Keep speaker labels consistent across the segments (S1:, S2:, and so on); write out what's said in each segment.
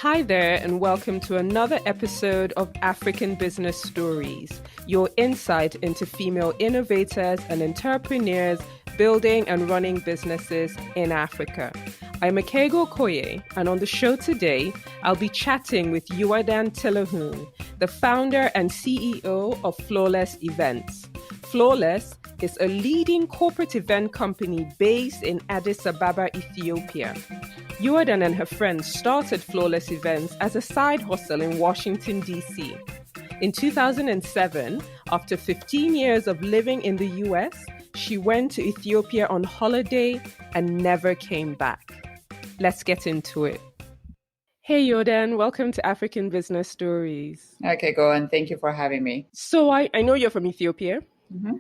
S1: Hi there, and welcome to another episode of African Business Stories, your insight into female innovators and entrepreneurs building and running businesses in Africa. I'm Akego Koye, and on the show today, I'll be chatting with Yoadan Tilahun, the founder and CEO of Flawless Events. Flawless is a leading corporate event company based in Addis Ababa, Ethiopia. Yoadan and her friends started Flawless Events as a side hustle in Washington, D.C. In 2007, after 15 years of living in the U.S., she went to Ethiopia on holiday and never came back. Let's get into it. Hey, Yoadan, welcome to African Business Stories.
S2: Okay, go on. Thank you for having me.
S1: So I know you're from Ethiopia.
S2: Mm-hmm.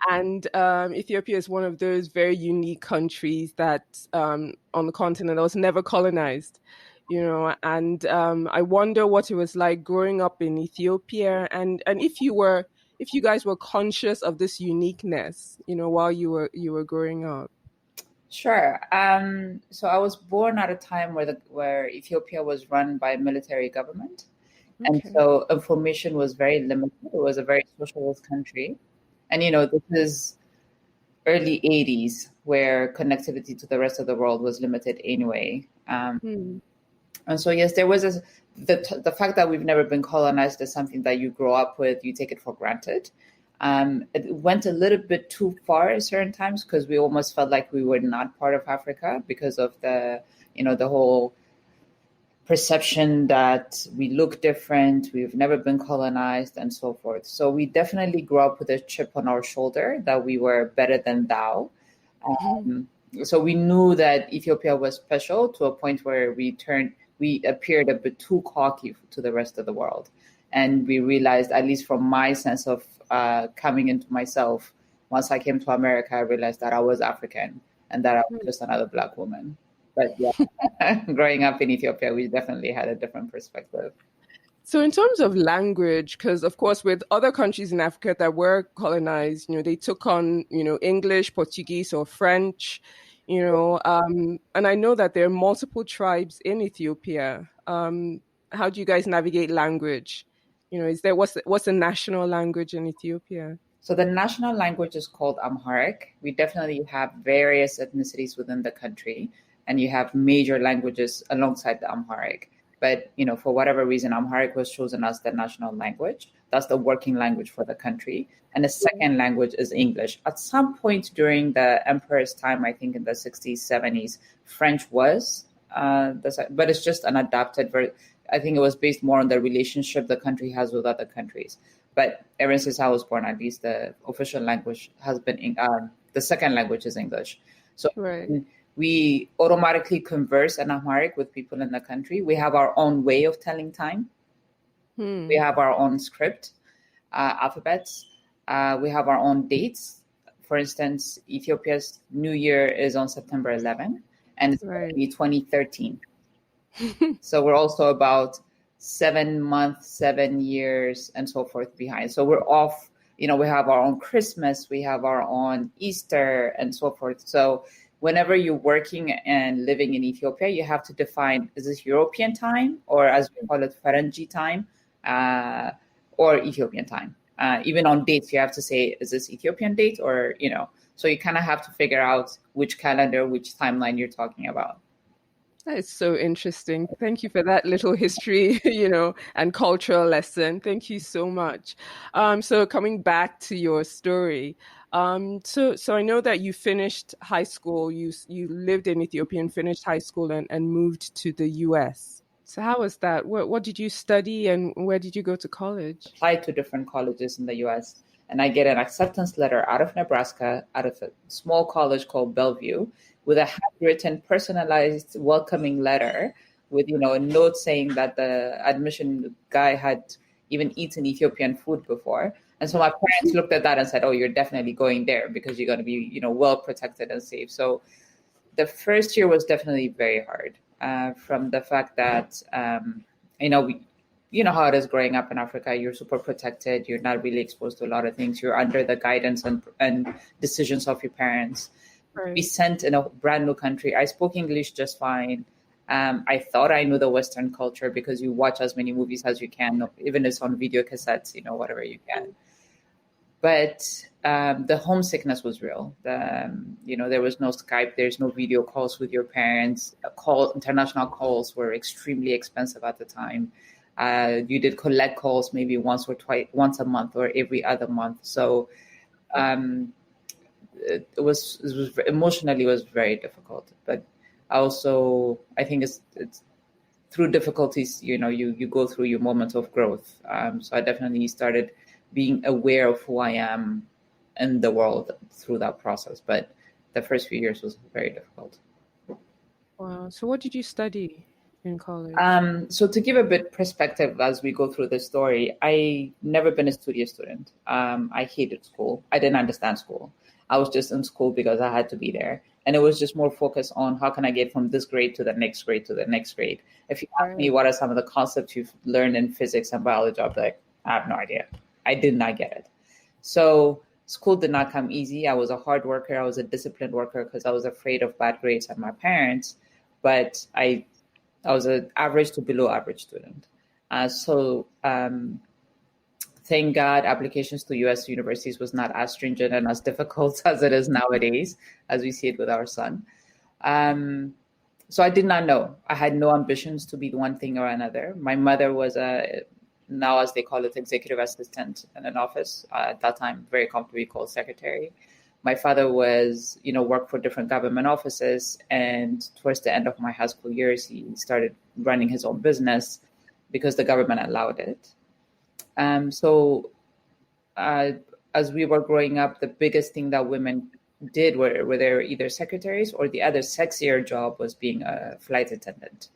S1: And Ethiopia is one of those very unique countries that on the continent that was never colonized, and I wonder what it was like growing up in Ethiopia and if you guys were conscious of this uniqueness, while you were growing up.
S2: Sure. So I was born at a time where Ethiopia was run by military government. Okay. And so information was very limited. It was a very socialist country. And, this is early 80s where connectivity to the rest of the world was limited anyway. And so, yes, there was the fact that we've never been colonized is something that you grow up with, you take it for granted. It went a little bit too far at certain times because we almost felt like we were not part of Africa because of the whole perception that we look different, we've never been colonized, and so forth. So we definitely grew up with a chip on our shoulder that we were better than thou. So we knew that Ethiopia was special to a point where we appeared a bit too cocky to the rest of the world. And we realized, at least from my sense of coming into myself, once I came to America, I realized that I was African and that I was just another Black woman. But yeah, growing up in Ethiopia, we definitely had a different perspective.
S1: So in terms of language, because of course with other countries in Africa that were colonized, they took on, English, Portuguese or French, and I know that there are multiple tribes in Ethiopia. How do you guys navigate language? What's the national language in Ethiopia?
S2: So the national language is called Amharic. We definitely have various ethnicities within the country. And you have major languages alongside the Amharic. But, for whatever reason, Amharic was chosen as the national language. That's the working language for the country. And the second language is English. At some point during the emperor's time, I think in the 60s, 70s, French was, but it's just an adapted version. I think it was based more on the relationship the country has with other countries. But ever since I was born, at least the official language has been, the second language is English. So
S1: right.
S2: We automatically converse in Amharic with people in the country. We have our own way of telling time. We have our own script, alphabets. We have our own dates. For instance, Ethiopia's New Year is on September 11, and it's going to be 2013. So we're also about 7 months, 7 years, and so forth behind. So we're off. We have our own Christmas. We have our own Easter, and so forth. So whenever you're working and living in Ethiopia, you have to define, is this European time or as we call it, Ferengi time or Ethiopian time? Even on dates, you have to say, is this Ethiopian date or, so you kind of have to figure out which calendar, which timeline you're talking about.
S1: That is so interesting. Thank you for that little history, and cultural lesson. Thank you so much. So coming back to your story, so I know that you finished high school. You lived in Ethiopia and finished high school and moved to the U.S. So how was that? What did you study and where did you go to college?
S2: Applied to different colleges in the U.S. and I get an acceptance letter out of Nebraska, out of a small college called Bellevue, with a handwritten, personalized, welcoming letter with, a note saying that the admission guy had even eaten Ethiopian food before. And so my parents looked at that and said, oh, you're definitely going there because you're going to be, well protected and safe. So the first year was definitely very hard from the fact that, you know how it is growing up in Africa. You're super protected. You're not really exposed to a lot of things. You're under the guidance and decisions of your parents. Right. Be sent in a brand new country. I spoke English just fine. I thought I knew the Western culture because you watch as many movies as you can, even if it's on video cassettes, whatever you can. But the homesickness was real. There was no Skype. There's no video calls with your parents. International calls were extremely expensive at the time. You did collect calls maybe once a month or every other month. So it was emotionally, it was very difficult. But I think it's through difficulties, you go through your moments of growth. So I definitely started being aware of who I am in the world through that process. But the first few years was very difficult.
S1: Wow. So what did you study in college?
S2: So to give a bit perspective as we go through the story, I never been a studious student. I hated school. I didn't understand school. I was just in school because I had to be there. And it was just more focused on how can I get from this grade to the next grade to the next grade. If you ask me what are some of the concepts you've learned in physics and biology, I'll be like, I have no idea. I did not get it. So school did not come easy. I was a hard worker. I was a disciplined worker because I was afraid of bad grades and my parents. But I was an average to below average student. Thank God, applications to U.S. universities was not as stringent and as difficult as it is nowadays, as we see it with our son. So I did not know. I had no ambitions to be one thing or another. My mother was now as they call it, executive assistant in an office. At that time, very comfortably called secretary. My father was, worked for different government offices. And towards the end of my high school years, he started running his own business because the government allowed it. So as we were growing up, the biggest thing that women did were they were either secretaries or the other sexier job was being a flight attendant.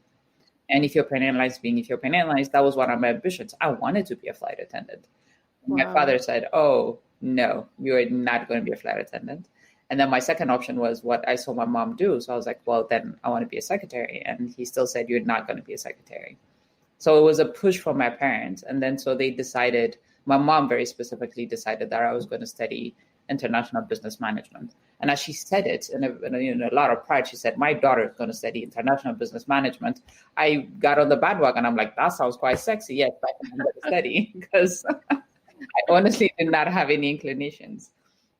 S2: And Ethiopian Airlines being Ethiopian Airlines, that was one of my ambitions. I wanted to be a flight attendant. Wow. My father said, oh, no, you are not going to be a flight attendant. And then my second option was what I saw my mom do. So I was like, well, then I want to be a secretary. And he still said, you're not going to be a secretary. So it was a push from my parents. And then so they decided, my mom very specifically decided that I was going to study international business management. And as she said it in a lot of pride, she said, my daughter is going to study international business management. I got on the bandwagon. I'm like, that sounds quite sexy. Yes, I'm going to study because I honestly did not have any inclinations.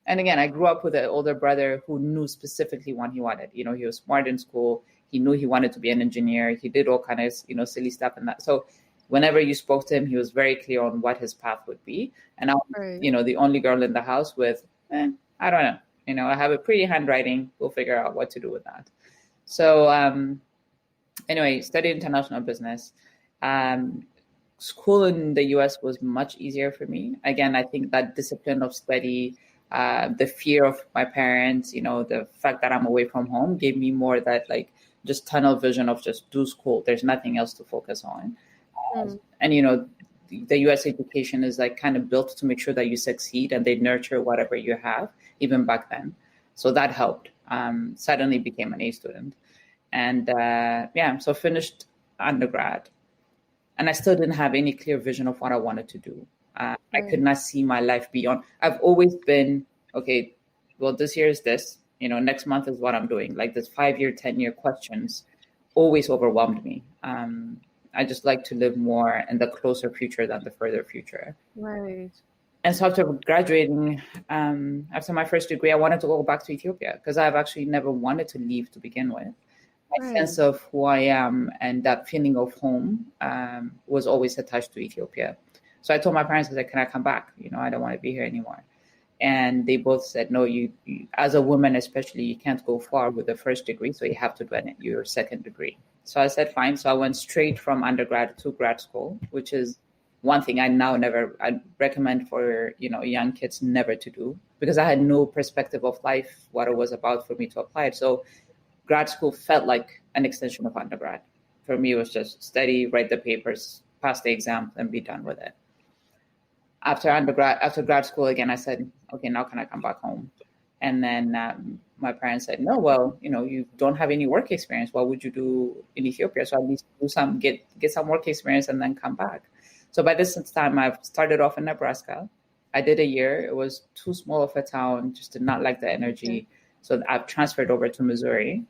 S2: And again, I grew up with an older brother who knew specifically what he wanted. He was smart in school. He knew he wanted to be an engineer. He did all kind of, silly stuff and that. So whenever you spoke to him, he was very clear on what his path would be. And I was, the only girl in the house with, I don't know. I have a pretty handwriting. We'll figure out what to do with that. So anyway, studied international business. School in the US was much easier for me. Again, I think that discipline of study, the fear of my parents, the fact that I'm away from home gave me more that just tunnel vision of just do school. There's nothing else to focus on. And, the U.S. education is kind of built to make sure that you succeed and they nurture whatever you have, even back then. So that helped. Suddenly became an A student. And so finished undergrad. And I still didn't have any clear vision of what I wanted to do. I could not see my life beyond. I've always been, okay, well, this year is this, next month is what I'm doing. This 5-year, 10-year questions always overwhelmed me. I just like to live more in the closer future than the further future.
S1: Right.
S2: And so after graduating, after my first degree, I wanted to go back to Ethiopia because I've actually never wanted to leave to begin with. My sense of who I am and that feeling of home was always attached to Ethiopia. So I told my parents, I said, can I come back? I don't want to be here anymore. And they both said, no, you as a woman, especially, you can't go far with the first degree. So you have to do your second degree. So I said, fine. So I went straight from undergrad to grad school, which is one thing I recommend for, young kids never to do because I had no perspective of life, what it was about for me to apply it. So grad school felt like an extension of undergrad. For me, it was just study, write the papers, pass the exam, and be done with it. After grad school, again, I said, okay, now can I come back home? And then my parents said, no, well, you don't have any work experience. What would you do in Ethiopia? So at least get some work experience and then come back. So by this time, I've started off in Nebraska. I did a year. It was too small of a town, just did not like the energy. So I've transferred over to Missouri,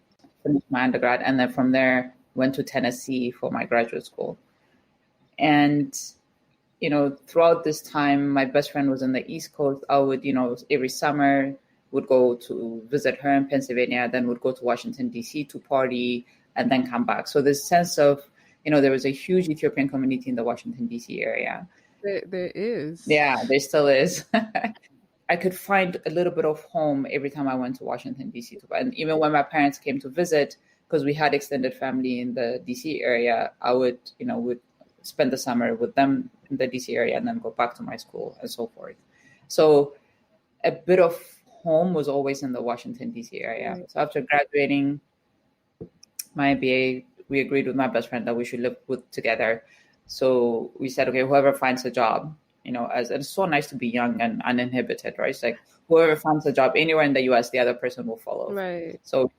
S2: finished my undergrad. And then from there, went to Tennessee for my graduate school. And, throughout this time, my best friend was on the East Coast. I would, every summer would go to visit her in Pennsylvania, then would go to Washington, D.C. to party and then come back. So this sense of, there was a huge Ethiopian community in the Washington, D.C. area.
S1: There is.
S2: Yeah, there still is. I could find a little bit of home every time I went to Washington, D.C. And even when my parents came to visit, because we had extended family in the D.C. area, I would spend the summer with them in the D.C. area and then go back to my school and so forth. So a bit of home was always in the Washington, D.C. area. Right. So after graduating my MBA, we agreed with my best friend that we should live together. So we said, okay, whoever finds a job, as it's so nice to be young and uninhibited, right? It's like whoever finds a job anywhere in the US, the other person will follow.
S1: Right.
S2: So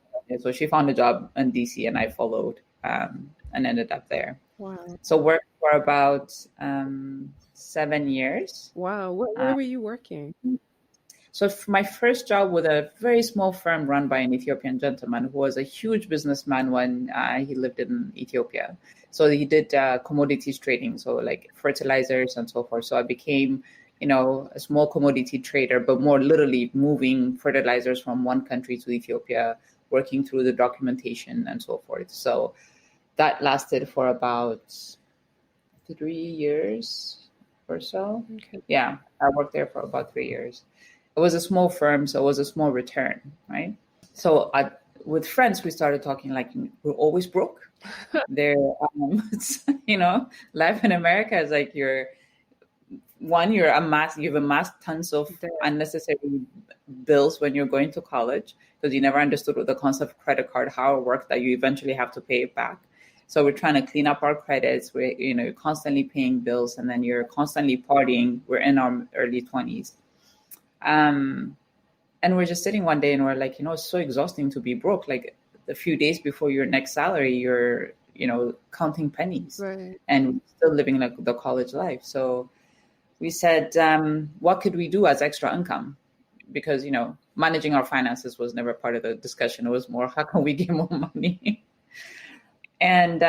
S2: she found a job in DC and I followed and ended up there.
S1: Wow.
S2: So worked for about 7 years.
S1: Wow. Where were you working?
S2: So my first job with a very small firm run by an Ethiopian gentleman who was a huge businessman when he lived in Ethiopia. So he did commodities trading, so like fertilizers and so forth. So I became, a small commodity trader, but more literally moving fertilizers from one country to Ethiopia, working through the documentation and so forth. So that lasted for about 3 years or so. Okay. Yeah, I worked there for about 3 years. It was a small firm, so it was a small return, right? So with friends, we started talking like we're always broke. Life in America is like you've amassed tons of unnecessary bills when you're going to college because you never understood what the concept of credit card, how it worked, that you eventually have to pay it back. So we're trying to clean up our credits. You're constantly paying bills and then you're constantly partying. We're in our early 20s. And we're just sitting one day and we're like, it's so exhausting to be broke. Like a few days before your next salary, you're, counting pennies,
S1: right,
S2: and still living like the college life. So we said, what could we do as extra income? Because, managing our finances was never part of the discussion. It was more, how can we get more money? And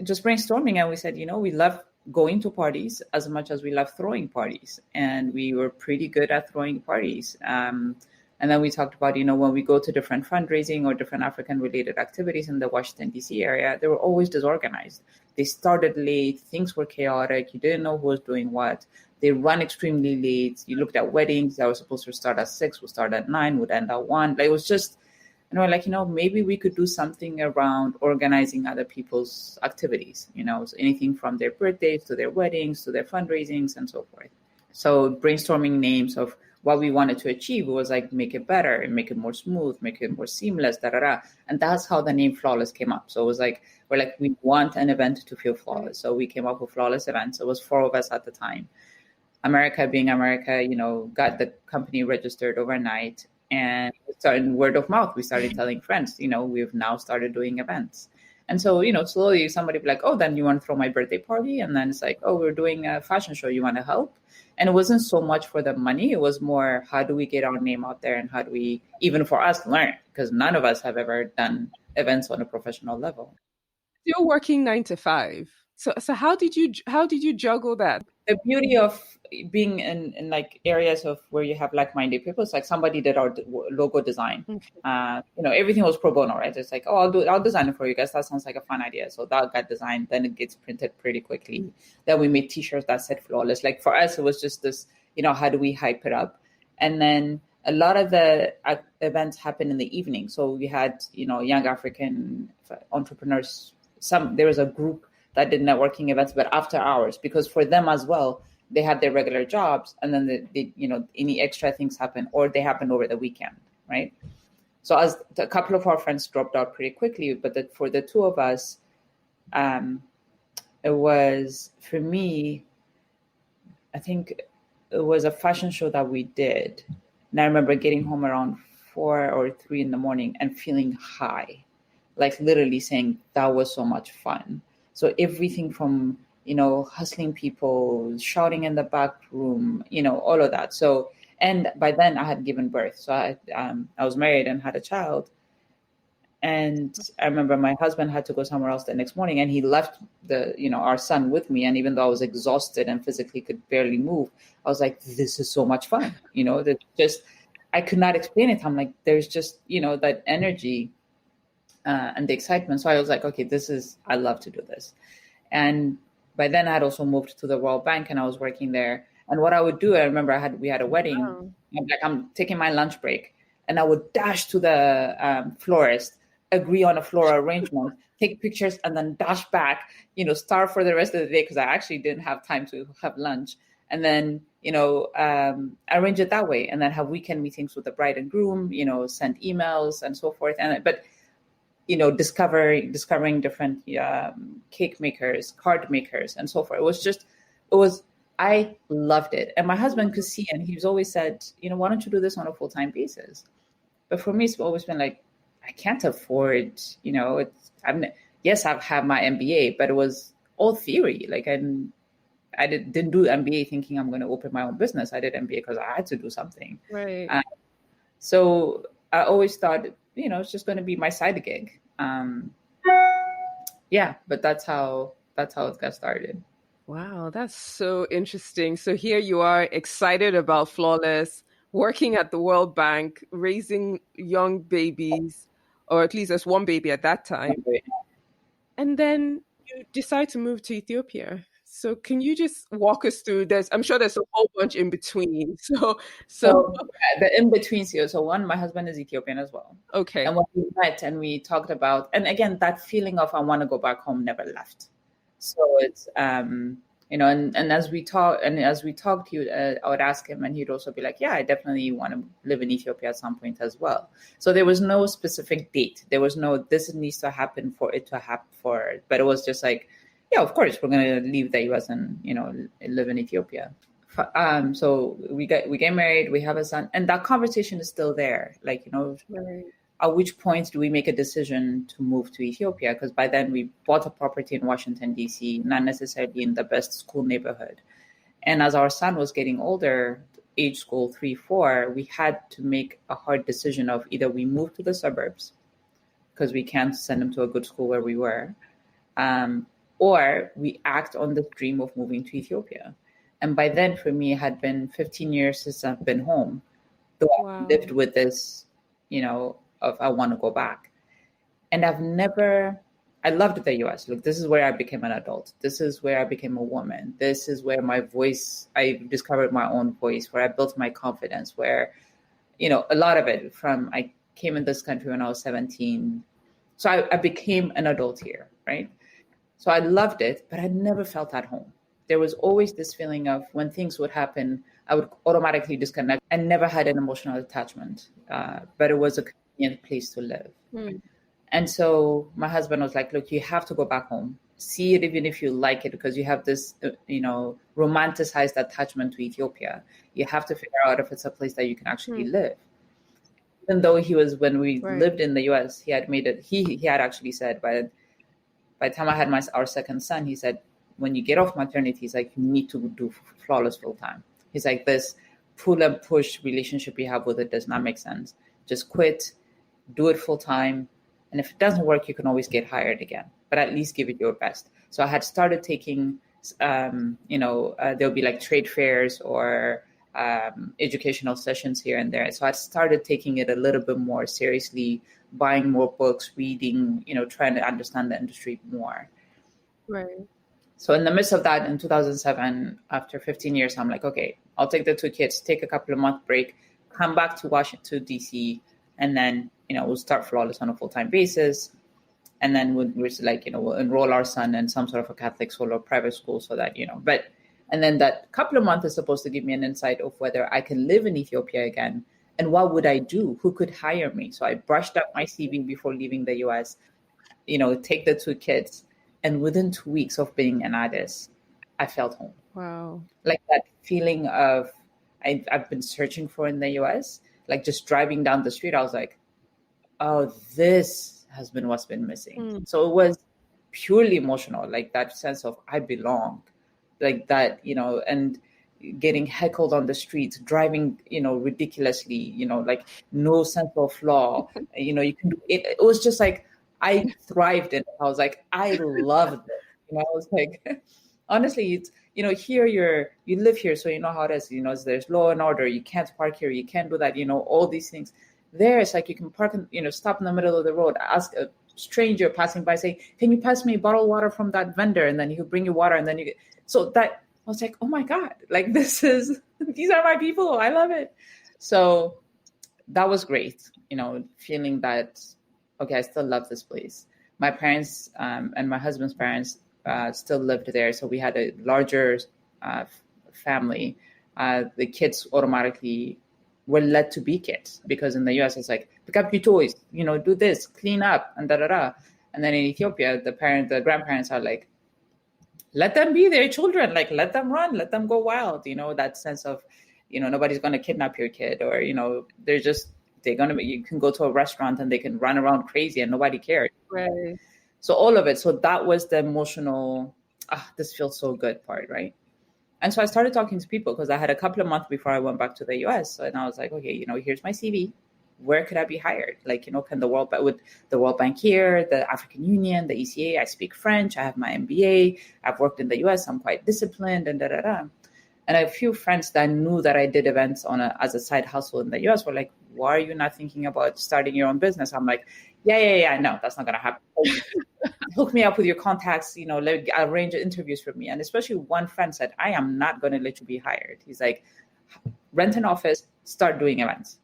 S2: just brainstorming. And we said, we love going to parties as much as we love throwing parties. And we were pretty good at throwing parties. And then we talked about, when we go to different fundraising or different African-related activities in the Washington, D.C. area, they were always disorganized. They started late. Things were chaotic. You didn't know who was doing what. They run extremely late. You looked at weddings that were supposed to start at 6, would start at 9, would end at 1. Like, it was just, maybe we could do something around organizing other people's activities, so anything from their birthdays to their weddings to their fundraisings and so forth. So brainstorming names of what we wanted to achieve was like make it better and make it more smooth, make it more seamless, And that's how the name Flawless came up. So it was like, we want an event to feel flawless. So we came up with Flawless Events. It was 4 of us at the time. America being America, got the company registered overnight. And starting word of mouth, we started telling friends, we've now started doing events. And so, slowly somebody would be like, oh, then you want to throw my birthday party? And then it's like, oh, we're doing a fashion show. You want to help? And it wasn't so much for the money. It was more, how do we get our name out there? And how do we, even for us, learn? Because none of us have ever done events on a professional level.
S1: You're working 9 to 5. So how did you juggle that?
S2: The beauty of being in like areas of where you have like-minded people, it's like somebody did our logo design. Okay. Everything was pro bono, right? It's like, oh, I'll design it for you guys. That sounds like a fun idea. So that got designed. Then it gets printed pretty quickly. Mm-hmm. Then we made T-shirts that said Flawless. Like for us, it was just this, how do we hype it up? And then a lot of the events happen in the evening. So we had, young African entrepreneurs. There was a group that did networking events, but after hours, because for them as well, they had their regular jobs, and then they any extra things happen, or they happen over the weekend, right? So as a couple of our friends dropped out pretty quickly, but for the two of us, it was, for me, I think it was a fashion show that we did. And I remember getting home around 4 or 3 in the morning and feeling high, like literally saying that was so much fun. So everything from, hustling people, shouting in the back room, all of that. So, and by then I had given birth. So I was married and had a child. And I remember my husband had to go somewhere else the next morning, and he left our son with me. And even though I was exhausted and physically could barely move, I was like, this is so much fun. That just, I could not explain it. I'm like, there's just, that energy and the excitement. So I was like, okay, I love to do this. And by then I had also moved to the World Bank, and I was working there. And what I would do, I remember we had a wedding.
S1: Wow.
S2: I'm taking my lunch break, and I would dash to the florist, agree on a floral arrangement, take pictures, and then dash back, starve for the rest of the day because I actually didn't have time to have lunch. And then, arrange it that way, and then have weekend meetings with the bride and groom, send emails and so forth. But discovering different cake makers, card makers, and so forth. I loved it. And my husband could see, and he's always said, why don't you do this on a full-time basis? But for me, it's always been like, I can't afford, yes, I've had my MBA, but it was all theory. Like, I didn't do MBA thinking I'm going to open my own business. I did MBA because I had to do something.
S1: Right.
S2: So I always thought, it's just going to be my side gig. But that's how it got started.
S1: Wow, that's so interesting. So here you are, excited about Flawless, working at the World Bank, raising young babies, or at least there's one baby at that time. And then you decide to move to Ethiopia. So can you just walk us through this? I'm sure there's a whole bunch in between. So
S2: the in between here. So one, my husband is Ethiopian as well.
S1: Okay.
S2: And when we met and we talked about, and again, that feeling of I want to go back home never left. So it's and as we talked, I would ask him, and he'd also be like, yeah, I definitely want to live in Ethiopia at some point as well. So there was no specific date. There was no, this needs to happen for it to happen but it was just like, yeah, of course, we're going to leave the US and, live in Ethiopia. So we get married, we have a son, and that conversation is still there. Like,
S1: right.
S2: At which point do we make a decision to move to Ethiopia? Because by then we bought a property in Washington, D.C., not necessarily in the best school neighborhood. And as our son was getting older, age school 3, 4, we had to make a hard decision of either we move to the suburbs because we can't send him to a good school where we were, or we act on the dream of moving to Ethiopia. And by then, for me, it had been 15 years since I've been home. Though I've lived with this, of I want to go back. And I loved the US. Look, this is where I became an adult. This is where I became a woman. This is where I discovered my own voice, where I built my confidence, where, a lot of it I came in this country when I was 17. So I became an adult here, right? So I loved it, but I never felt at home. There was always this feeling of when things would happen, I would automatically disconnect. I never had an emotional attachment, but it was a convenient place to live. And so my husband was like, look, you have to go back home. See it even if you like it, because you have this, romanticized attachment to Ethiopia. You have to figure out if it's a place that you can actually live. Even though when we lived in the US, he had made it, he had actually said by the time I had our second son, he said, when you get off maternity, he's like, you need to do Flawless full time. He's like, this pull and push relationship you have with it does not make sense. Just quit, do it full time. And if it doesn't work, you can always get hired again, but at least give it your best. So I had started taking, there'll be like trade fairs or educational sessions here and there. So I started taking it a little bit more seriously, buying more books, reading, trying to understand the industry more.
S1: Right.
S2: So in the midst of that, in 2007, after 15 years, I'm like, okay, I'll take the 2 kids, take a couple of month break, come back to Washington, D.C., and then, we'll start Flawless on a full-time basis. And then we'll enroll our son in some sort of a Catholic school or private school so that, and then that couple of months is supposed to give me an insight of whether I can live in Ethiopia again and what would I do? Who could hire me? So I brushed up my CV before leaving the US, take the 2 kids. And within 2 weeks of being an Addis, I felt home.
S1: Wow.
S2: Like that feeling of I've been searching for in the US, like just driving down the street, I was like, oh, this has been what's been missing. So it was purely emotional, like that sense of I belong, like that, and getting heckled on the streets, driving, ridiculously, like no sense of law. You can do it. It was just like, I thrived in it. I was like, I loved it. I was like, honestly, it's, here you live here, so you know how it is. There's law and order. You can't park here. You can't do that. All these things. There, it's like you can park, stop in the middle of the road, ask a stranger passing by, say, can you pass me bottled water from that vendor? And then he'll bring you water. And then so that, I was like, oh my God, like these are my people. I love it. So that was great, feeling that, okay, I still love this place. My parents and my husband's parents still lived there. So we had a larger family. The kids automatically were led to be kids, because in the US, it's like, pick up your toys, do this, clean up, and da-da-da. And then in Ethiopia, the grandparents are like, let them be their children, like, let them run, let them go wild, that sense of, nobody's going to kidnap your kid, or, you can go to a restaurant and they can run around crazy and nobody cares.
S1: Right.
S2: So all of it. So that was the emotional, this feels so good part, right? And so I started talking to people, because I had a couple of months before I went back to the US. And I was like, okay, here's my CV. Where could I be hired? Like, can the with the World Bank here, the African Union, the ECA, I speak French, I have my MBA, I've worked in the US, I'm quite disciplined, and da-da-da. And a few friends that knew that I did events as a side hustle in the US were like, why are you not thinking about starting your own business? I'm like, yeah, no, that's not going to happen. Hook me up with your contacts, arrange interviews for me. And especially one friend said, I am not going to let you be hired. He's like, rent an office, start doing events.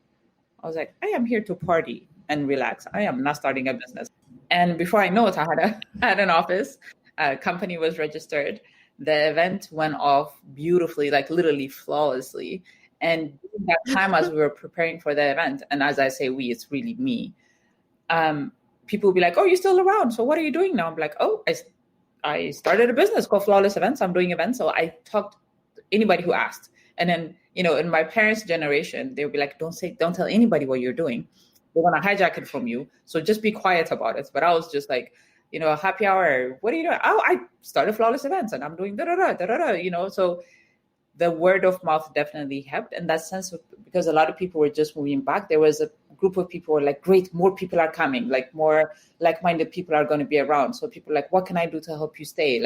S2: I was like, I am here to party and relax. I am not starting a business. And before I know it, I had an office. A company was registered. The event went off beautifully, like literally flawlessly. And that time, as we were preparing for the event, and as I say we, it's really me, people will be like, oh, you're still around. So what are you doing now? I'm like, oh, I started a business called Flawless Events. I'm doing events. So I talked to anybody who asked. And then, in my parents' generation, they would be like, don't tell anybody what you're doing. They're going to hijack it from you. So just be quiet about it. But I was just like, a happy hour. What are you doing? Oh, I started Flawless Events and I'm doing da-da-da. So the word of mouth definitely helped. And that sense of, because a lot of people were just moving back, there was a group of people who were like, great, more people are coming, like more like-minded people are going to be around. So people were like, what can I do to help you stay?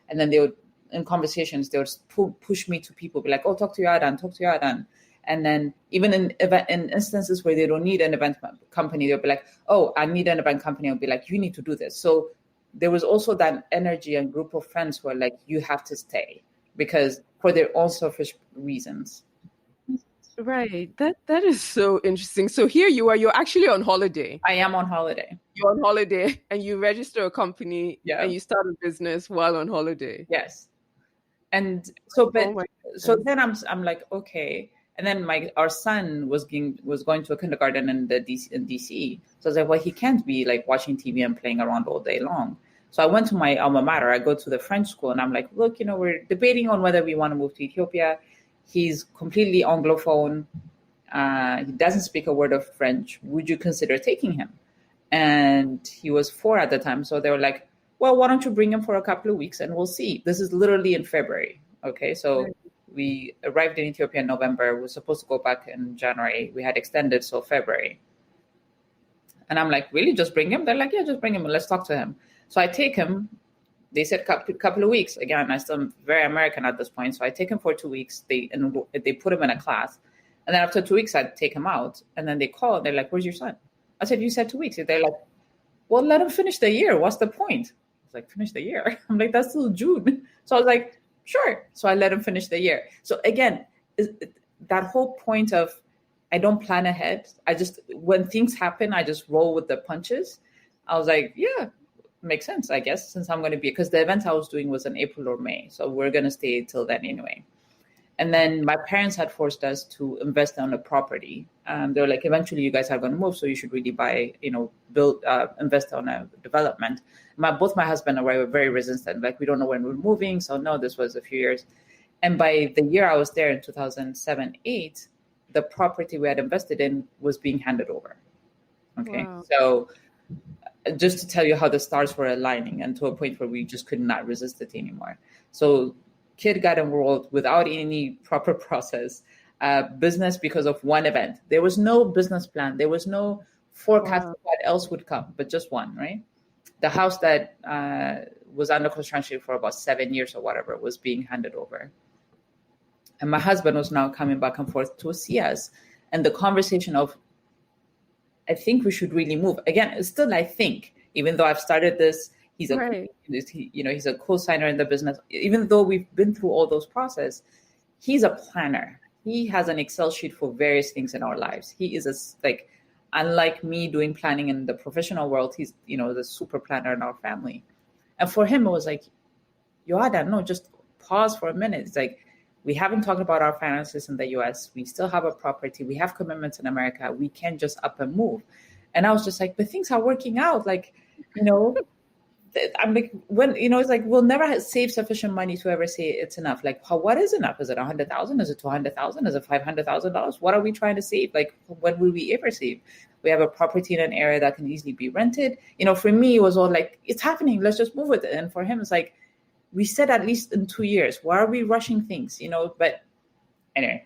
S2: And then they would, in conversations, they would push me to people, be like, oh, talk to Yoadan. And then even in instances where they don't need an event company, they'll be like, oh, I need an event company. I'll be like, you need to do this. So there was also that energy and group of friends who are like, you have to stay, because for their own selfish reasons.
S1: Right. That is so interesting. So here you are, you're actually on holiday.
S2: I am on holiday.
S1: You're on holiday and you register a company and you start a business while on holiday.
S2: Yes. And so, then I'm like, okay. And then our son was going to a kindergarten in DC. So I was like, well, he can't be like watching TV and playing around all day long. So I went to my alma mater. I go to the French school and I'm like, look, we're debating on whether we want to move to Ethiopia. He's completely Anglophone. He doesn't speak a word of French. Would you consider taking him? And he was 4 at the time. So they were like, well, why don't you bring him for a couple of weeks and we'll see. This is literally in February. Okay, so we arrived in Ethiopia in November. We were supposed to go back in January. We had extended, so February. And I'm like, really? Just bring him? They're like, yeah, just bring him and let's talk to him. So I take him. They said couple of weeks. Again, I still am very American at this point. So I take him for 2 weeks. They put him in a class. And then after 2 weeks, I take him out. And then they call. They're like, where's your son? I said, you said 2 weeks. They're like, well, let him finish the year. What's the point? I was like, finish the year? I'm like, that's still June. So I was like, sure. So I let him finish the year. So again, that whole point of I don't plan ahead. When things happen, I just roll with the punches. I was like, yeah, makes sense, I guess, since I'm going to be, because the event I was doing was in April or May. So we're going to stay till then anyway. And then my parents had forced us to invest on a property. They were like, eventually you guys are going to move, so you should really buy, invest on a development. Both my husband and I were very resistant. Like, we don't know when we're moving. So no, this was a few years. And by the year I was there in 2007-8, the property we had invested in was being handed over. Okay. Wow. So just to tell you how the stars were aligning, and to a point where we just could not resist it anymore. So kid got enrolled without any proper process, business because of one event. There was no business plan. There was no forecast of what else would come, but just one, right? The house that was under construction for about 7 years or whatever was being handed over. And my husband was now coming back and forth to see us. And the conversation of, I think we should really move. Again, it's still, I think, even though I've started this, he's a co-signer in the business. Even though we've been through all those processes, he's a planner. He has an Excel sheet for various things in our lives. He is unlike me doing planning in the professional world, he's, the super planner in our family. And for him, it was like, Yoadan, no, just pause for a minute. It's like, we haven't talked about our finances in the US. We still have a property. We have commitments in America. We can't just up and move. And I was just like, but things are working out. Like, I'm like, when, it's like, we'll never save sufficient money to ever say it's enough. Like, what is enough? Is it 100,000? Is it 200,000? Is it $500,000? What are we trying to save? Like, when will we ever save? We have a property in an area that can easily be rented. For me, it was all like, it's happening. Let's just move with it. And for him, it's like, we said at least in 2 years. Why are we rushing things? But anyway,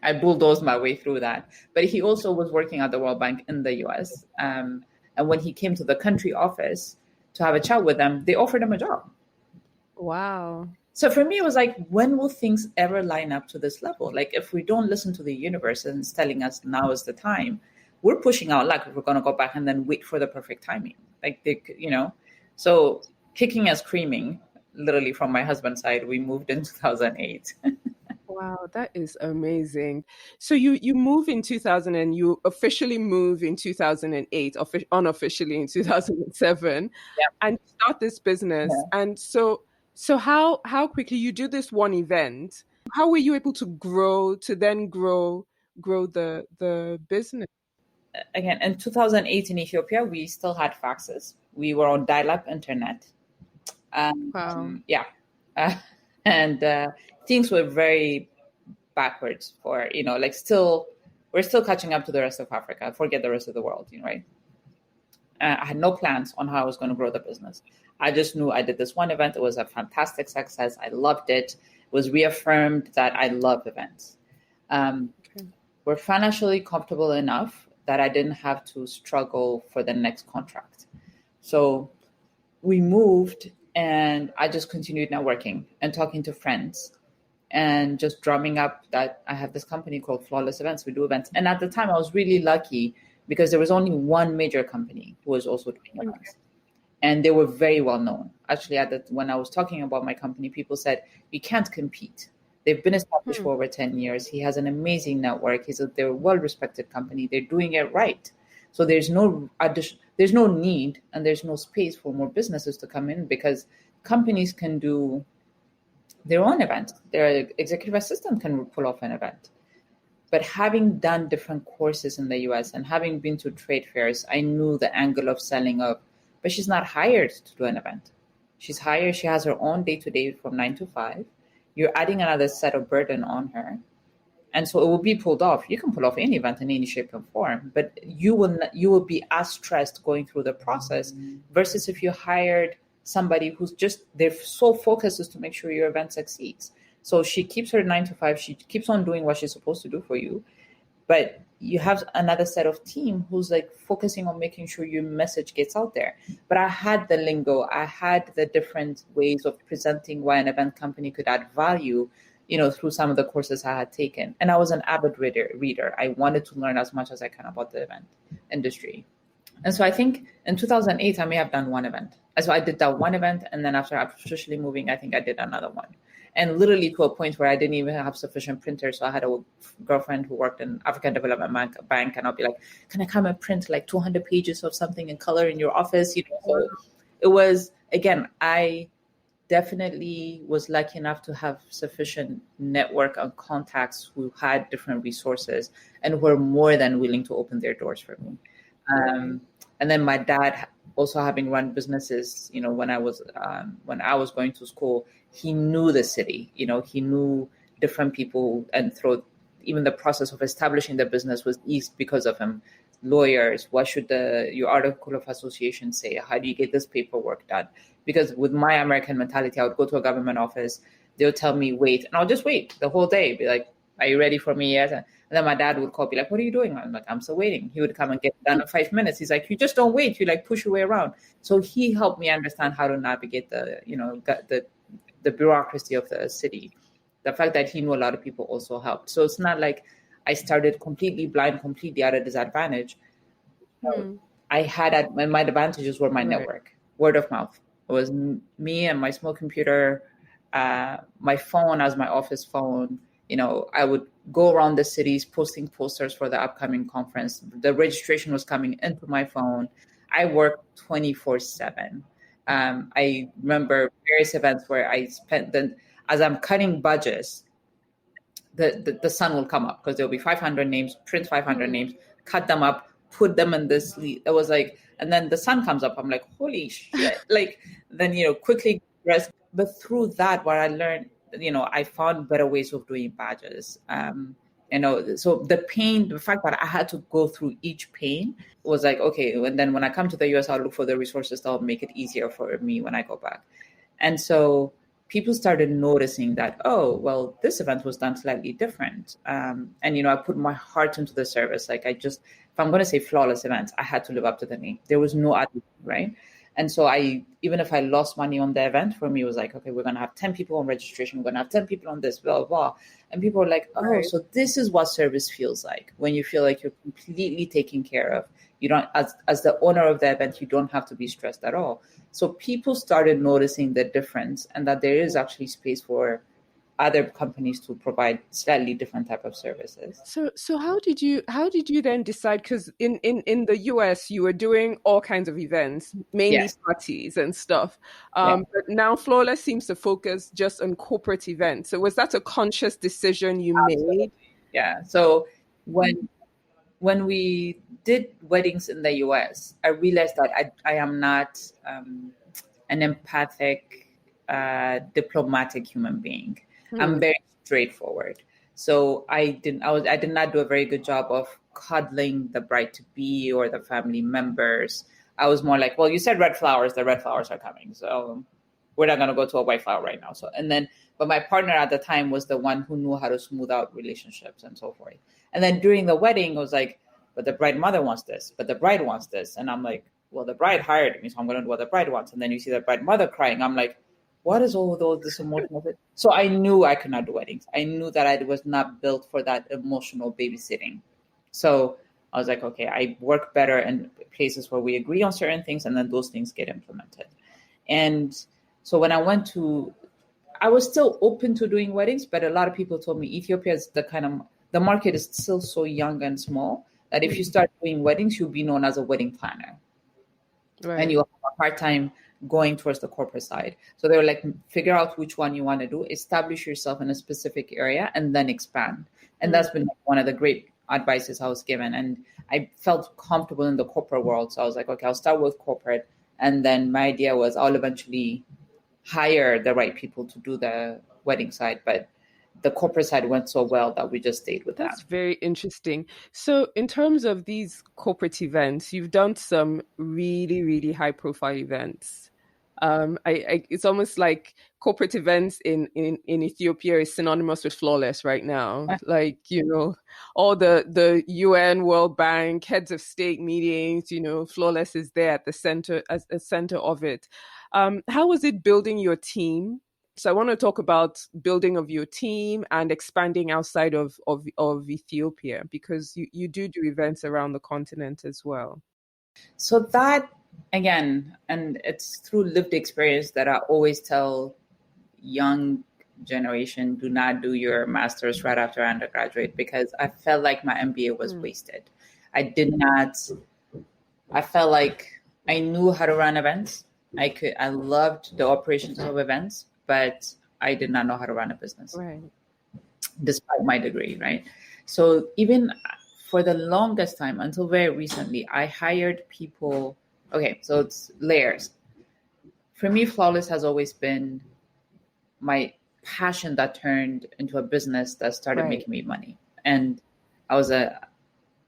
S2: I bulldozed my way through that. But he also was working at the World Bank in the US. And when he came to the country office to have a chat with them, they offered him a job.
S1: Wow.
S2: So for me, it was like, when will things ever line up to this level? Like, if we don't listen to the universe and it's telling us now is the time, we're pushing our luck if we're going to go back and then wait for the perfect timing. Like, so kicking and screaming, literally from my husband's side, we moved in 2008.
S1: Wow, that is amazing. So you move in 2000 and you officially move in 2008, unofficially in 2007, and start this business. Yeah. And so how quickly you do this one event? How were you able to grow the business?
S2: Again, in 2008 in Ethiopia, we still had faxes. We were on dial-up internet.
S1: Wow.
S2: And things were very backwards for, we're still catching up to the rest of Africa. Forget the rest of the world, right? I had no plans on how I was going to grow the business. I just knew I did this one event. It was a fantastic success. I loved it. It was reaffirmed that I love events. We're financially comfortable enough that I didn't have to struggle for the next contract. So we moved, and I just continued networking and talking to friends and just drumming up that I have this company called Flawless Events. We do events. And at the time, I was really lucky because there was only one major company who was also doing events. And they were very well known. Actually, when I was talking about my company, people said, you can't compete. They've been established for over 10 years. He has an amazing network. They're a well-respected company. They're doing it right. So there's no need and there's no space for more businesses to come in, because companies can do their own event. Their executive assistant can pull off an event. But having done different courses in the US and having been to trade fairs, I knew the angle of selling up, but she's not hired to do an event. She's hired. She has her own day-to-day from 9 to 5. You're adding another set of burden on her. And so it will be pulled off. You can pull off any event in any shape and form, but you will be as stressed going through the process versus if you hired somebody who's just, their sole focus is to make sure your event succeeds. So she keeps her 9 to 5. She keeps on doing what she's supposed to do for you. But you have another set of team who's like focusing on making sure your message gets out there. But I had the lingo. I had the different ways of presenting why an event company could add value, through some of the courses I had taken. And I was an avid reader. I wanted to learn as much as I can about the event industry. And so I think in 2008, I may have done one event. So I did that one event. And then after officially moving, I think I did another one. And literally to a point where I didn't even have sufficient printers. So I had a girlfriend who worked in African Development Bank, and I'll be like, can I come and print like 200 pages of something in color in your office? So it was, again, I definitely was lucky enough to have sufficient network and contacts who had different resources and were more than willing to open their doors for me. And then my dad, also having run businesses, when I was going to school, he knew the city. He knew different people, and even the process of establishing the business was easy because of him. lawyers, what should your article of association say? How do you get this paperwork done? Because with my American mentality, I would go to a government office, they'll tell me wait, and I'll just wait the whole day, be like, are you ready for me yet? And then my dad would call, be like, what are you doing? I'm like, I'm still waiting. He would come and get it done in 5 minutes. He's like, you just don't wait. You like push your way around. So he helped me understand how to navigate the bureaucracy of the city. The fact that he knew a lot of people also helped. So it's not like I started completely blind, completely at a disadvantage. I had my advantages were my network, word of mouth. It was me and my small computer, my phone as my office phone. I would go around the cities posting posters for the upcoming conference. The registration was coming into my phone. I worked 24/7. I remember various events where I spent as I'm cutting budgets, the sun will come up because there'll be 500 names, print 500 names, cut them up, put them in this. It was like, and then the sun comes up. I'm like, holy shit! Then quickly rest. But through that, what I learned, I found better ways of doing badges. So the fact that I had to go through each pain was like, okay, and then when I come to the US, I'll look for the resources that will make it easier for me when I go back. And so people started noticing that, oh, well, this event was done slightly different. And I put my heart into the service. Like if I'm going to say flawless events, I had to live up to the name. There was no other, right? And so even if I lost money on the event, for me, it was like, okay, we're going to have 10 people on registration. We're going to have 10 people on this, blah, blah, blah. And people were like, oh, so this is what service feels like when you feel like you're completely taken care of. You don't, as the owner of the event, you don't have to be stressed at all. So people started noticing the difference and that there is actually space for other companies to provide slightly different type of services.
S1: So how did you then decide? Because in the US you were doing all kinds of events, mainly parties and stuff. But now Flawless seems to focus just on corporate events. So was that a conscious decision you made?
S2: Yeah. So when we did weddings in the US, I realized that I am not an empathic, diplomatic human being. I'm very straightforward. So I did not do a very good job of coddling the bride to be or the family members. I was more like, well, you said red flowers, the red flowers are coming. So we're not going to go to a white flower right now. So, but my partner at the time was the one who knew how to smooth out relationships and so forth. And then during the wedding, it was like, but the bride mother wants this, but the bride wants this. And I'm like, well, the bride hired me, so I'm going to do what the bride wants. And then you see the bride mother crying. I'm like, what is all this emotional? So I knew I could not do weddings. I knew that I was not built for that emotional babysitting. So I was like, okay, I work better in places where we agree on certain things and then those things get implemented. And so when I was still open to doing weddings, but a lot of people told me Ethiopia is the market is still so young and small that if you start doing weddings, you'll be known as a wedding planner. Right. And you'll have a hard time going towards the corporate side. So they were like, figure out which one you want to do, establish yourself in a specific area, and then expand. And that's been one of the great advices I was given. And I felt comfortable in the corporate world. So I was like, okay, I'll start with corporate. And then my idea was I'll eventually hire the right people to do the wedding side. But the corporate side went so well that we just stayed with that.
S1: That's very interesting. So in terms of these corporate events, you've done some really, really high profile events. It's almost like corporate events in Ethiopia is synonymous with Flawless right now. Like, all the UN, World Bank, heads of state meetings, Flawless is there at the center, as a center of it. How was it building your team? So I want to talk about building of your team and expanding outside of Ethiopia, because you do events around the continent as well.
S2: So that, again, and it's through lived experience that I always tell young generation, do not do your master's right after undergraduate, because I felt like my MBA was wasted. I felt like I knew how to run events. I loved the operations of events, but I did not know how to run a business, right? Despite my degree, right? So even for the longest time, until very recently, I hired people. Okay, so it's layers. For me, Flawless has always been my passion that turned into a business that started making me money. And I was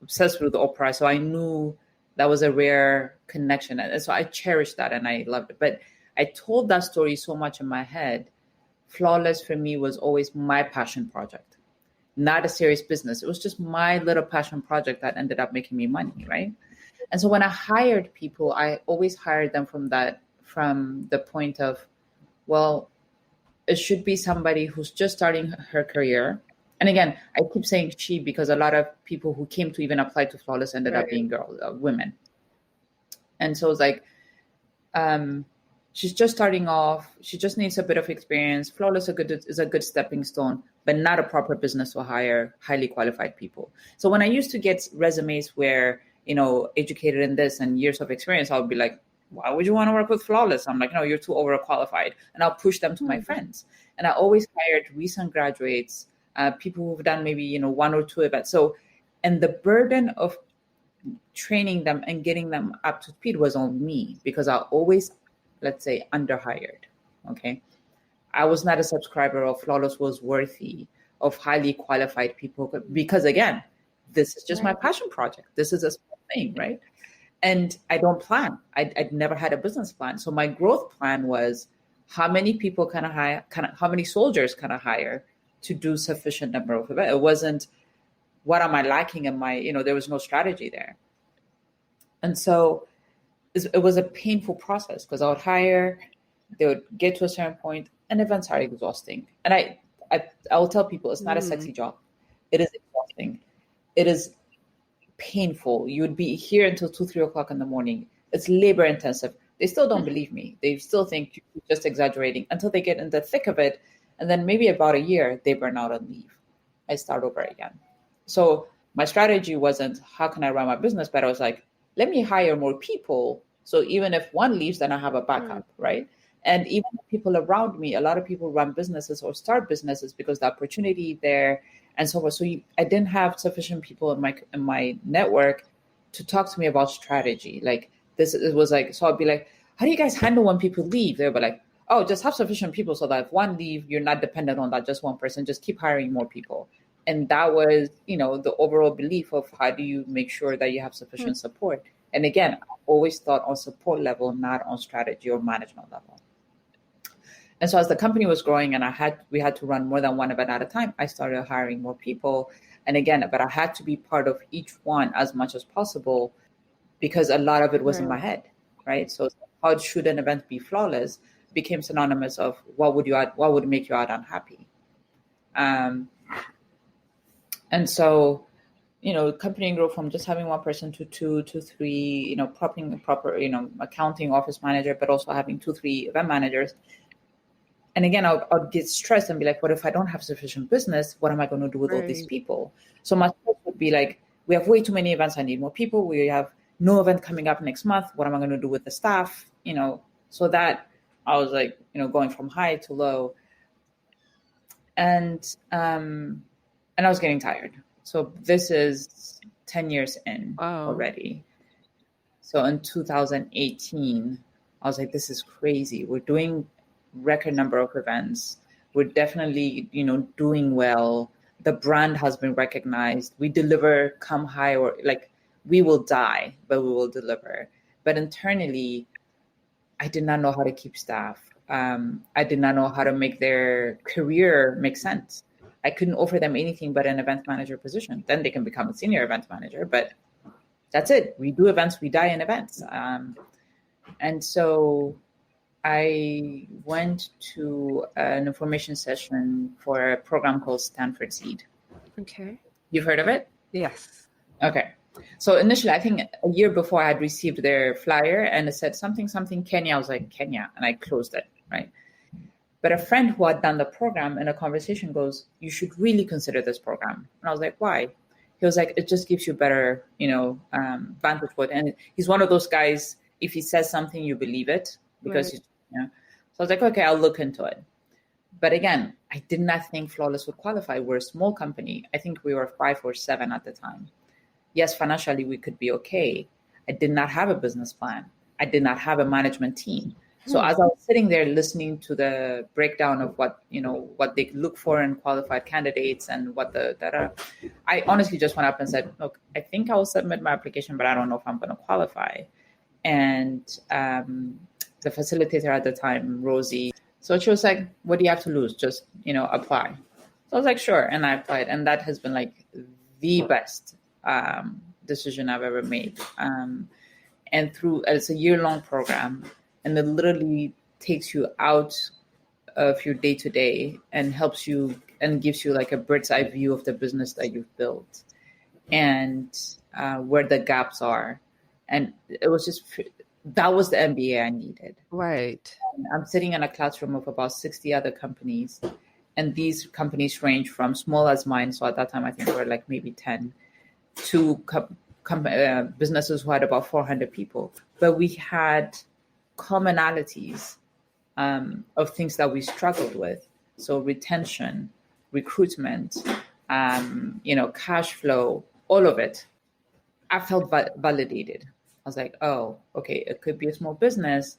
S2: obsessed with opera. So I knew that was a rare connection. And so I cherished that and I loved it. But I told that story so much in my head. Flawless for me was always my passion project, not a serious business. It was just my little passion project that ended up making me money, right? And so when I hired people, I always hired them from the point of, well, it should be somebody who's just starting her career. And again, I keep saying she because a lot of people who came to even apply to Flawless ended up being women. And so it's like, she's just starting off. She just needs a bit of experience. Flawless is a good stepping stone, but not a proper business to hire highly qualified people. So when I used to get resumes where, educated in this and years of experience, I would be like, why would you want to work with Flawless? I'm like, no, you're too overqualified. And I'll push them to my friends. And I always hired recent graduates, people who've done maybe, 1 or 2 events. So, and the burden of training them and getting them up to speed was on me because I always, let's say, underhired. Okay. I was not a subscriber of Flawless was worthy of highly qualified people because again, this is just my passion project. This is a small thing, right? And I don't plan. I'd never had a business plan. So my growth plan was how many people can I hire, how many soldiers can I hire to do sufficient number of events? It wasn't what am I lacking in my, there was no strategy there. And so it was a painful process because I would hire, they would get to a certain point and events are exhausting. And I will tell people it's not a sexy job. It is exhausting. It is painful. You would be here until 2-3 o'clock in the morning. It's labor intensive. They still don't believe me. They still think you're just exaggerating until they get in the thick of it. And then maybe about a year, they burn out and leave. I start over again. So my strategy wasn't how can I run my business, but I was like, let me hire more people. So even if one leaves, then I have a backup, right? And even people around me, a lot of people run businesses or start businesses because the opportunity there and so forth. So I didn't have sufficient people in my network to talk to me about strategy. Like this, it was like, so I'd be like, how do you guys handle when people leave? They were like, oh, just have sufficient people so that if one leave, you're not dependent on that just one person. Just keep hiring more people. And that was, the overall belief of how do you make sure that you have sufficient support. And again, I always thought on support level, not on strategy or management level. And so as the company was growing and we had to run more than one event at a time, I started hiring more people. And again, but I had to be part of each one as much as possible because a lot of it was in my head, right? So how should an event be flawless became synonymous of what would make Yoadan happy? And so, company grew from just having one person to 2 to 3, proper, accounting office manager, but also having 2-3 event managers. And again, I'd get stressed and be like, what if I don't have sufficient business? What am I going to do with all these people? So my stress would be like, we have way too many events. I need more people. We have no event coming up next month. What am I going to do with the staff? So that I was like, going from high to low. And I was getting tired. So this is 10 years in already. So in 2018, I was like, this is crazy. We're doing record number of events. We're definitely, doing well. The brand has been recognized. We deliver come high or like we will die, but we will deliver. But internally, I did not know how to keep staff. I did not know how to make their career make sense. I couldn't offer them anything but an event manager position. Then they can become a senior event manager, but that's it. We do events, we die in events. And so I went to an information session for a program called Stanford Seed.
S1: Okay.
S2: You've heard of it?
S1: Yes.
S2: Okay. So initially, I think a year before I had received their flyer and it said something Kenya. I was like, Kenya. And I closed it, right? But a friend who had done the program in a conversation goes, you should really consider this program. And I was like, why? He was like, it just gives you better, vantage point. And he's one of those guys, if he says something, you believe it because, So I was like, okay, I'll look into it. But again, I did not think Flawless would qualify. We're a small company. I think we were 5 or 7 at the time. Yes, financially, we could be okay. I did not have a business plan. I did not have a management team. So as I was sitting there listening to the breakdown of what they look for in qualified candidates and what I honestly just went up and said, look, I think I will submit my application, but I don't know if I'm going to qualify. And the facilitator at the time, Rosie, so she was like, what do you have to lose? Just, apply. So I was like, sure. And I applied. And that has been like the best decision I've ever made. And it's a year-long program, and it literally takes you out of your day-to-day and helps you and gives you like a bird's eye view of the business that you've built and where the gaps are. And it was that was the MBA I needed.
S1: Right.
S2: And I'm sitting in a classroom of about 60 other companies, and these companies range from small as mine. So at that time, I think we were like maybe 10 to businesses who had about 400 people. But we had commonalities of things that we struggled with. So retention, recruitment, cash flow, all of it. I felt validated. I was like, oh, okay, it could be a small business,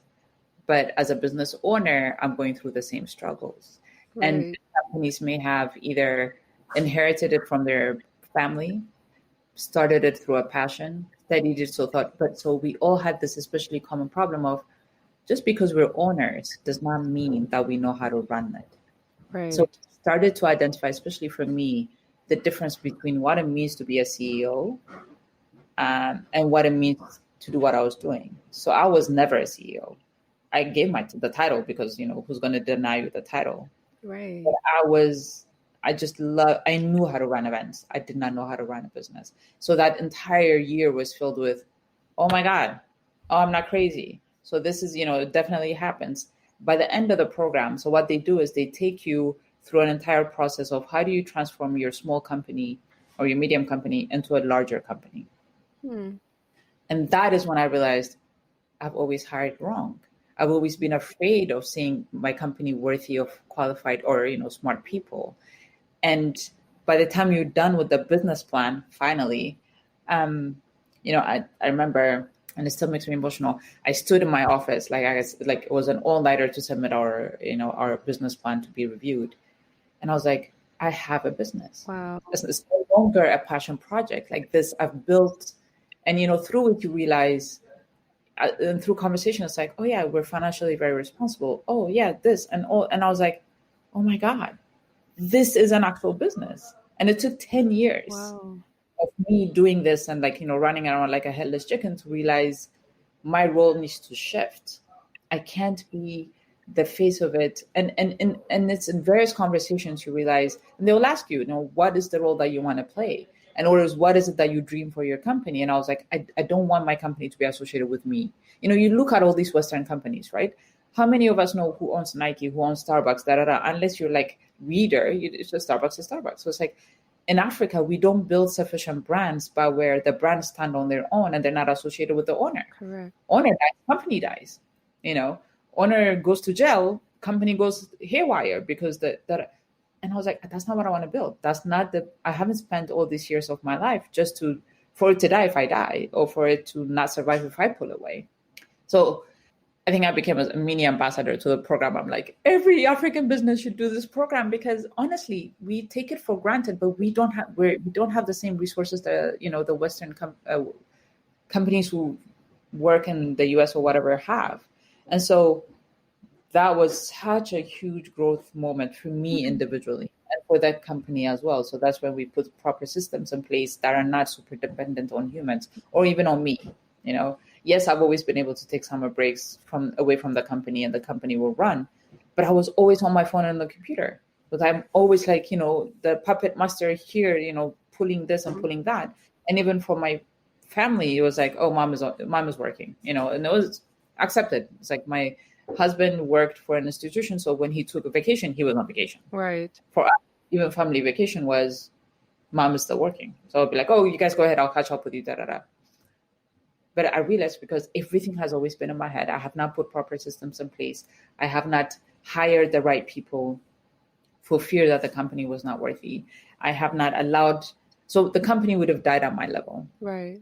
S2: but as a business owner, I'm going through the same struggles. Right. And companies may have either inherited it from their family, started it through a passion, studied it, so we all had this especially common problem of just because we're owners does not mean that we know how to run it.
S1: Right.
S2: So started to identify, especially for me, the difference between what it means to be a CEO and what it means to do what I was doing. So I was never a CEO. I gave the title because, who's going to deny you the title?
S1: Right.
S2: But I knew how to run events. I did not know how to run a business. So that entire year was filled with, oh my God, oh, I'm not crazy. So this is, it definitely happens. By the end of the program, so what they do is they take you through an entire process of how do you transform your small company or your medium company into a larger company. And that is when I realized I've always hired wrong. I've always been afraid of seeing my company worthy of qualified or, smart people. And by the time you're done with the business plan, finally, I remember, and it still makes me emotional. I stood in my office, it was an all-nighter to submit our business plan to be reviewed. And I was like, I have a business.
S1: Wow.
S2: It's no longer a passion project like this. I've built, and, through it, you realize, and through conversation, it's like, oh yeah, we're financially very responsible. Oh yeah, this and all. And I was like, oh my God, this is an actual business. And it took 10 years of me doing this and running around like a headless chicken to realize my role needs to shift. I can't be the face of it. And it's in various conversations you realize, and they'll ask you, what is the role that you want to play? And orders, what is it that you dream for your company? And I was like, I don't want my company to be associated with me. You look at all these Western companies, right? How many of us know who owns Nike, who owns Starbucks, unless you're like reader, it's just Starbucks is Starbucks. So it's like in Africa, we don't build sufficient brands by where the brands stand on their own and they're not associated with the owner.
S1: Correct.
S2: Owner dies, company dies. Owner goes to jail, company goes haywire because and I was like, that's not what I want to build. I haven't spent all these years of my life just for it to die if I die, or for it to not survive if I pull away. So I think I became a mini ambassador to the program. I'm like, every African business should do this program because honestly, we take it for granted, but we don't have the same resources that, the Western companies who work in the US or whatever have. And so that was such a huge growth moment for me individually and for that company as well. So that's when we put proper systems in place that are not super dependent on humans or even on me. Yes, I've always been able to take summer breaks away from the company and the company will run, but I was always on my phone and the computer. But I'm always like, the puppet master here, pulling this and pulling that. And even for my family, it was like, oh, mom is working, and it was accepted. It's like my husband worked for an institution, so when he took a vacation, he was on vacation.
S1: Right.
S2: For us, even family vacation was, mom is still working. So I'll be like, oh, you guys go ahead, I'll catch up with you, But I realized because everything has always been in my head, I have not put proper systems in place. I have not hired the right people for fear that the company was not worthy. I have not allowed, so the company would have died at my level.
S1: Right.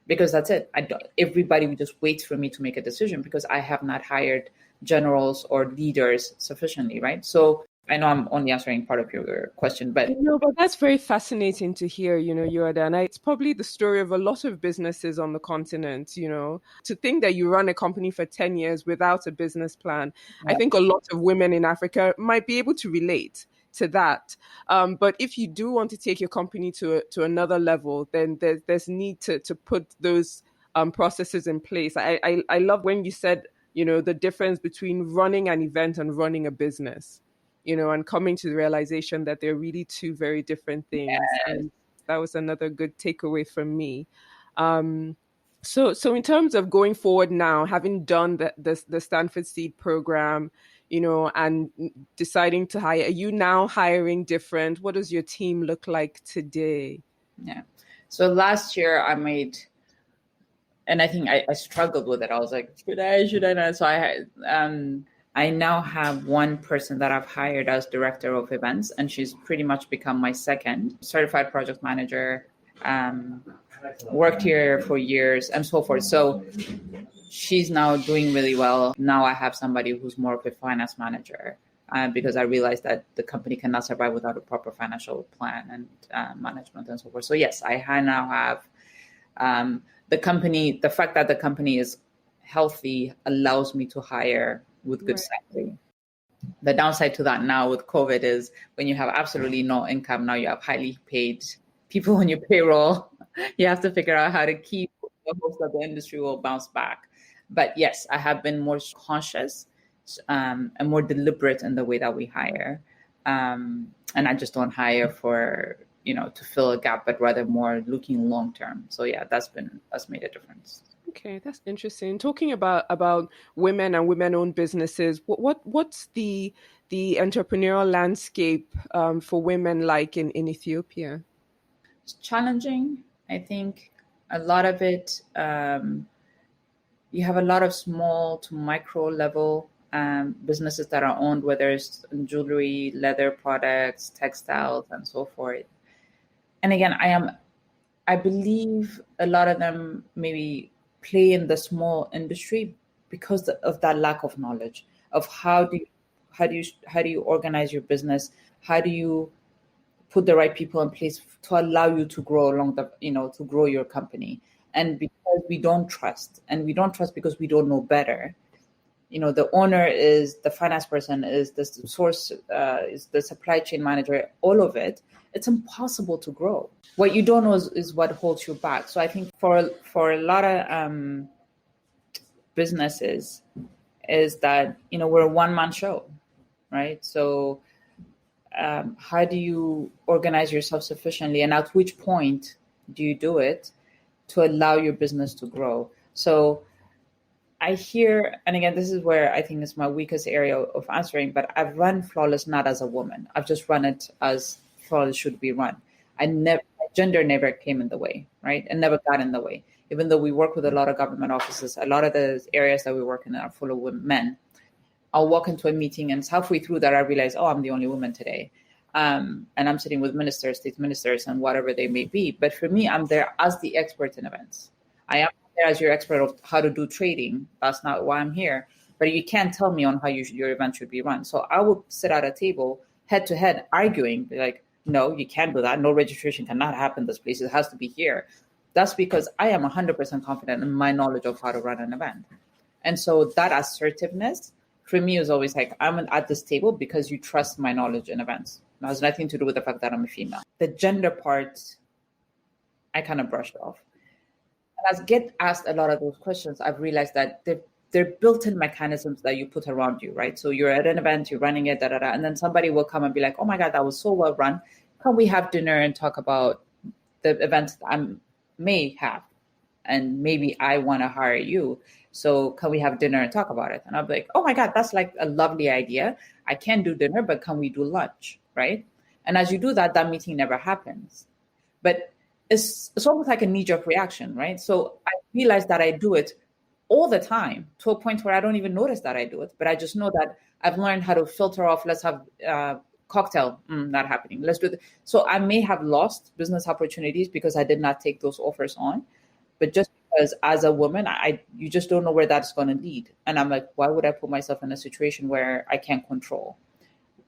S2: because that's it. Everybody would just wait for me to make a decision because I have not hired generals or leaders sufficiently, right? So I know I'm only answering part of your question, but
S1: But that's very fascinating to hear, Yoadan. It's probably the story of a lot of businesses on the continent, to think that you run a company for 10 years without a business plan. I think a lot of women in Africa might be able to relate to that. But if you do want to take your company to another level, then there's need to put those processes in place. I love when you said, the difference between running an event and running a business. And coming to the realization that they're really two very different things. And that was another good takeaway from me. So in terms of going forward now, having done the Stanford Seed program, and deciding to hire, are you now hiring different? What does your team look like today?
S2: Yeah. So last year I made, and I think I struggled with it. I was like, should I not? So I now have one person that I've hired as director of events, and she's pretty much become my second certified project manager, worked here for years and so forth. So she's now doing really well. Now I have somebody who's more of a finance manager because I realized that the company cannot survive without a proper financial plan and management and so forth. So yes, I now have the company. The fact that the company is healthy allows me to hire with good salary. The downside to that now with COVID is when you have absolutely no income, now you have highly paid people on your payroll. You have to figure out how to keep the hopes that the industry will bounce back. But yes, I have been more conscious and more deliberate in the way that we hire. And I just don't hire for, to fill a gap, but rather more looking long term. So yeah, that's made a difference.
S1: Okay, that's interesting. Talking about women and women-owned businesses, what's the entrepreneurial landscape for women like in Ethiopia?
S2: It's challenging. I think a lot of it, you have a lot of small to micro level businesses that are owned, whether it's jewelry, leather products, textiles, and so forth. And again, I believe a lot of them maybe play in the small industry because of that lack of knowledge of how do you organize your business, how do you put the right people in place to allow you to grow to grow your company. And because we don't trust because we don't know better, the owner is the finance person, is the source, is the supply chain manager, all of it, it's impossible to grow. What you don't know is what holds you back. So I think for a lot of businesses is that, we're a one-man show, right? So how do you organize yourself sufficiently, and at which point do you do it to allow your business to grow? So I hear, and again, this is where I think is my weakest area of answering, but I've run Flawless not as a woman. I've just run it as Flawless should be run. Gender never came in the way, right? And never got in the way. Even though we work with a lot of government offices, a lot of the areas that we work in are full of men. I'll walk into a meeting and halfway through that, I realize, I'm the only woman today. And I'm sitting with ministers, state ministers, and whatever they may be. But for me, I'm there as the expert in events. I am there as your expert of how to do trading. That's not why I'm here. But you can't tell me on how your event should be run. So I will sit at a table head to head arguing, like, no, you can't do that. No registration cannot happen this place. It has to be here. That's because I am 100% confident in my knowledge of how to run an event. And so that assertiveness for me is always like, I'm at this table because you trust my knowledge in events. It has nothing to do with the fact that I'm a female. The gender part, I kind of brushed off. And as I get asked a lot of those questions, I've realized that they're built-in mechanisms that you put around you, right? So you're at an event, you're running it, and then somebody will come and be like, oh my God, that was so well run. Can we have dinner and talk about the events that I may have? And maybe I want to hire you. So can we have dinner and talk about it? And I'll be like, oh my God, that's like a lovely idea. I can do dinner, but can we do lunch, right? And as you do that, that meeting never happens. But it's almost like a knee-jerk reaction, right? So I realize that I do it all the time to a point where I don't even notice that I do it. But I just know that I've learned how to filter off, let's have cocktail, not happening. Let's do it. So I may have lost business opportunities because I did not take those offers on. But just because as a woman, you just don't know where that's going to lead. And I'm like, why would I put myself in a situation where I can't control?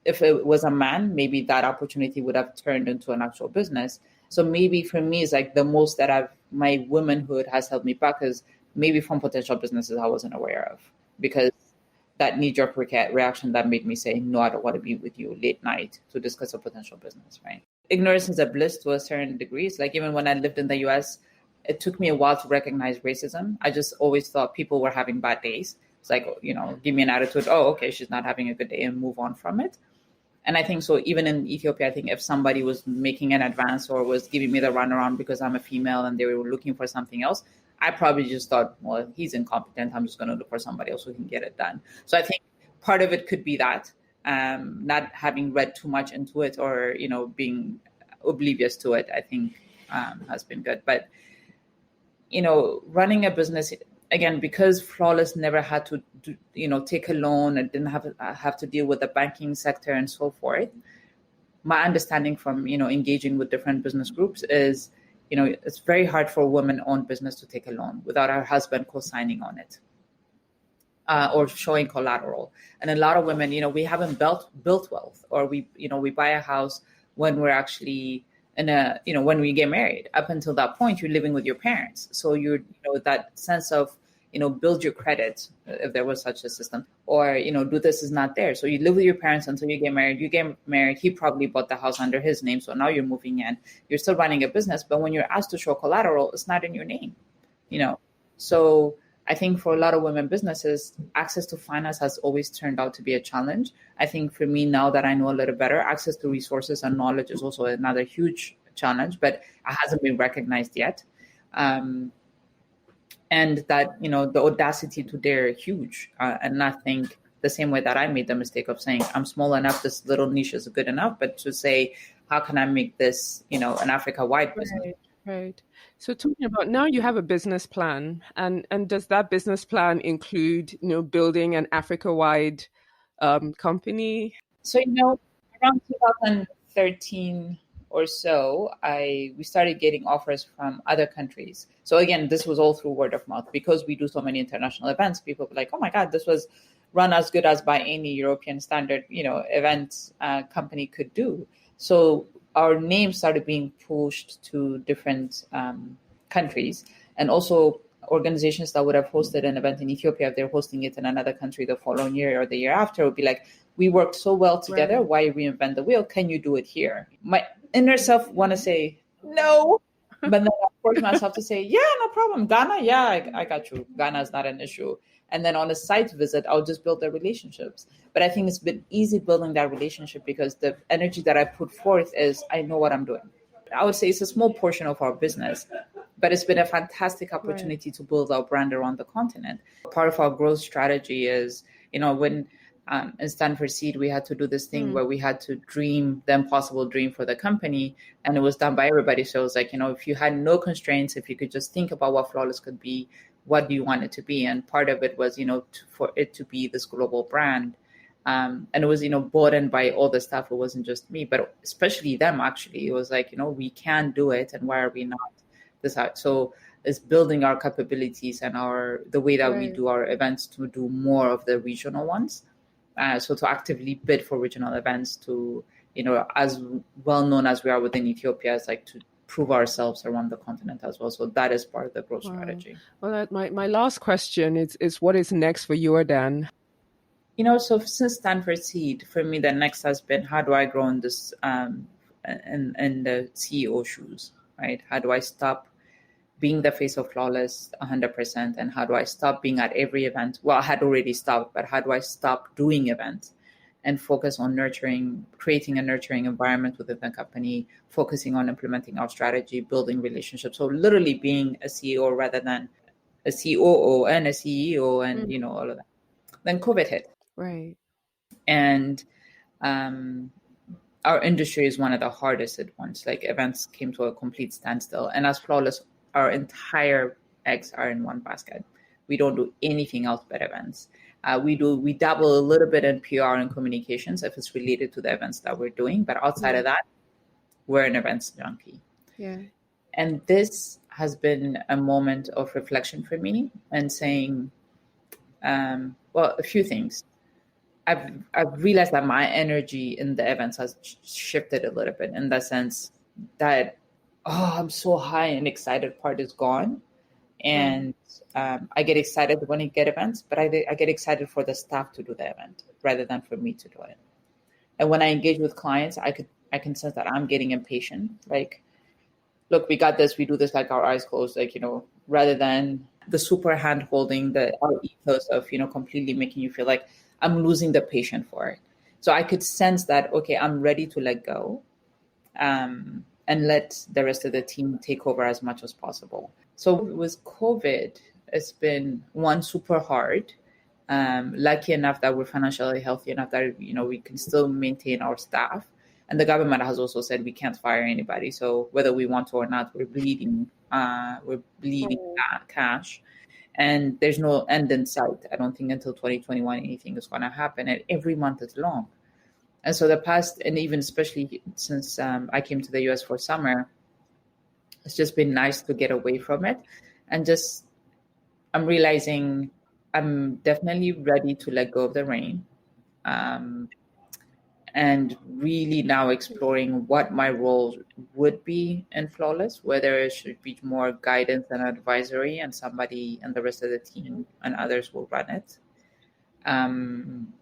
S2: If it was a man, maybe that opportunity would have turned into an actual business. So maybe for me, it's like the most that my womanhood has held me back is maybe from potential businesses I wasn't aware of, because that knee-jerk reaction that made me say, no, I don't want to be with you late night to discuss a potential business, right? Ignorance is a bliss to a certain degree. It's like even when I lived in the US, it took me a while to recognize racism. I just always thought people were having bad days. It's like, give me an attitude, oh, okay, she's not having a good day, and move on from it. And I think so even in Ethiopia, I think if somebody was making an advance or was giving me the runaround because I'm a female and they were looking for something else, I probably just thought, well, he's incompetent. I'm just going to look for somebody else who can get it done. So I think part of it could be that, not having read too much into it or, being oblivious to it, I think has been good. But, running a business, again, because Flawless never had to take a loan and didn't have to deal with the banking sector and so forth, my understanding from, engaging with different business groups is, it's very hard for a woman-owned business to take a loan without her husband co-signing on it or showing collateral. And a lot of women, we haven't built wealth, or we buy a house when we're actually when we get married. Up until that point, you're living with your parents. So you're, that sense of, build your credit, if there was such a system, or, do this is not there. So you live with your parents until you get married. You get married, he probably bought the house under his name. So now you're moving in, you're still running a business. But when you're asked to show collateral, it's not in your name, So I think for a lot of women businesses, access to finance has always turned out to be a challenge. I think for me, now that I know a little better, access to resources and knowledge is also another huge challenge, but it hasn't been recognized yet. And that, the audacity to dare huge and not think the same way that I made the mistake of saying, I'm small enough, this little niche is good enough, but to say, how can I make this, an Africa-wide business?
S1: Right. So talking about now, you have a business plan, and does that business plan include, building an Africa-wide company?
S2: So, around 2013 or so, we started getting offers from other countries. So again, this was all through word of mouth, because we do so many international events. People were like, oh my God, this was run as good as by any European standard, event company could do. So our name started being pushed to different countries, and also organizations that would have hosted an event in Ethiopia, if they're hosting it in another country the following year or the year after, would be like, we worked so well together. Right. Why reinvent the wheel? Can you do it here? My inner self want to say no, but then I force myself to say, yeah, no problem. Ghana, yeah, I got you. Ghana is not an issue. And then on a site visit, I'll just build the relationships. But I think it's been easy building that relationship because the energy that I put forth is, I know what I'm doing. I would say it's a small portion of our business, but it's been a fantastic opportunity to build our brand around the continent. Part of our growth strategy is, when in Stanford Seed, we had to do this thing where we had to dream the impossible dream for the company, and it was done by everybody. So it was like, if you had no constraints, if you could just think about what Flawless could be, what do you want it to be? And part of it was, for it to be this global brand. And it was, burdened by all the stuff. It wasn't just me, but especially them, actually. It was like, we can do it, and why are we not this out? So it's building our capabilities and the way that we do our events to do more of the regional ones. So to actively bid for regional events, to, as well known as we are within Ethiopia, it's like to prove ourselves around the continent as well. So that is part of the growth strategy.
S1: Well, my last question is what is next for Yoadan?
S2: So since Stanford Seed, for me, the next has been, how do I grow in this, in the CEO shoes, right? How do I stop being the face of Flawless 100%? And how do I stop being at every event? Well, I had already stopped, but how do I stop doing events and focus on creating a nurturing environment within the company, focusing on implementing our strategy, building relationships. So literally being a CEO rather than a COO and a CEO and, all of that. Then COVID hit.
S1: Right.
S2: And our industry is one of the hardest hit ones. Like events came to a complete standstill. And as Flawless, our entire eggs are in one basket. We don't do anything else but events. We dabble a little bit in PR and communications if it's related to the events that we're doing. But outside of that, we're an events junkie.
S1: Yeah.
S2: And this has been a moment of reflection for me and saying, a few things. I've realized that my energy in the events has shifted a little bit in the sense that, I'm so high and excited part is gone. And I get excited when I get events, but I get excited for the staff to do the event rather than for me to do it. And when I engage with clients, I can sense that I'm getting impatient. Like, look, we got this, we do this like our eyes closed, like, rather than the super hand holding, our ethos of, completely making you feel like I'm losing the patience for it. So I could sense that, okay, I'm ready to let go and let the rest of the team take over as much as possible. So with COVID, it's been one super hard. Lucky enough that we're financially healthy enough that, we can still maintain our staff. And the government has also said we can't fire anybody. So whether we want to or not, we're bleeding cash. And there's no end in sight. I don't think until 2021 anything is going to happen. And every month is long. And so the past, and even especially since I came to the US for summer, it's just been nice to get away from it. And just, I'm realizing I'm definitely ready to let go of the rein. And really now exploring what my role would be in Flawless, whether it should be more guidance and advisory and somebody and the rest of the team and others will run it. I'm